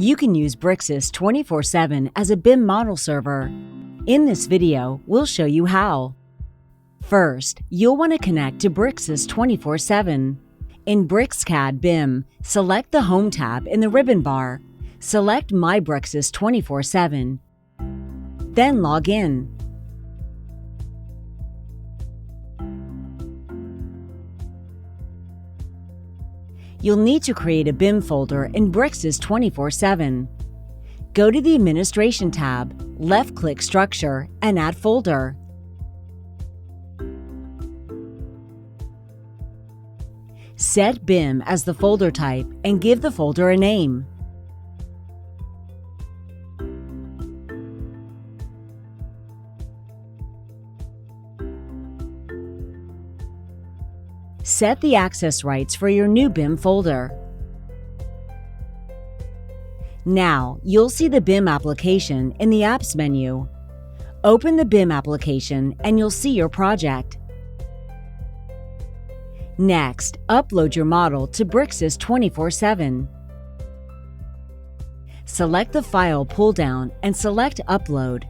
You can use Bricsys 24/7 as a BIM model server. In this video, we'll show you how. First, you'll want to connect to Bricsys 24/7. In BricsCAD BIM, select the Home tab in the ribbon bar. Select My Bricsys 24/7. Then log in. You'll need to create a BIM folder in Bricsys 24/7. Go to the Administration tab, left-click Structure, and Add Folder. Set BIM as the folder type and give the folder a name. Set the access rights for your new BIM folder. Now, you'll see the BIM application in the Apps menu. Open the BIM application and you'll see your project. Next, upload your model to Bricsys 24/7. Select the File pull-down and select Upload.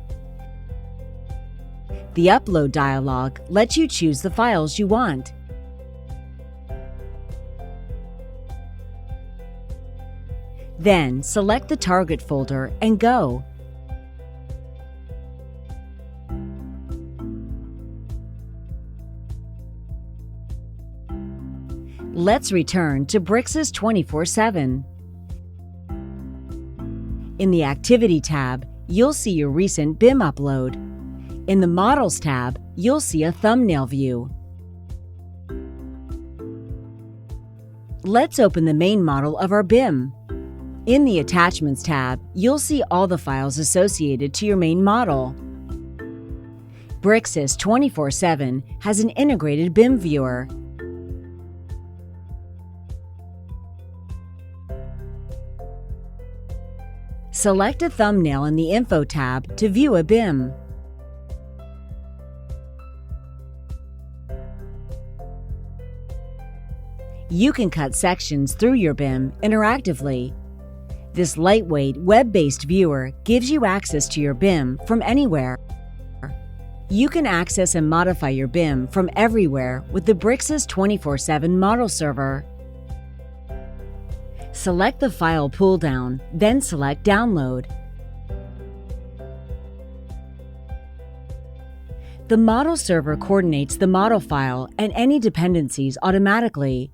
The Upload dialog lets you choose the files you want. Then, select the target folder and go. Let's return to Bricsys 24/7. In the Activity tab, you'll see your recent BIM upload. In the Models tab, you'll see a thumbnail view. Let's open the main model of our BIM. In the Attachments tab, you'll see all the files associated to your main model. Bricsys 24/7 has an integrated BIM viewer. Select a thumbnail in the Info tab to view a BIM. You can cut sections through your BIM interactively. This lightweight, web-based viewer gives you access to your BIM from anywhere. You can access and modify your BIM from everywhere with the Bricsys 24/7 model server. Select the File pull-down, then select Download. The model server coordinates the model file and any dependencies automatically.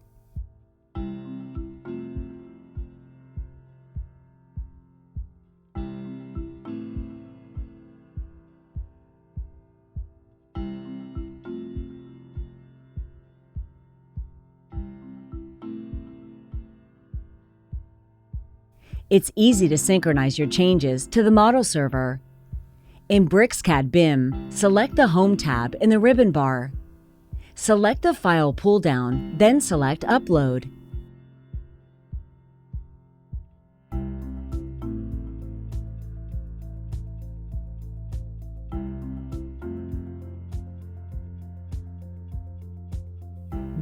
It's easy to synchronize your changes to the model server. In BricsCAD BIM, select the Home tab in the ribbon bar. Select the File pull-down, then select Upload.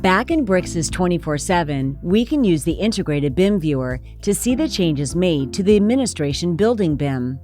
Back in Bricsys 24/7, we can use the integrated BIM viewer to see the changes made to the Administration Building BIM.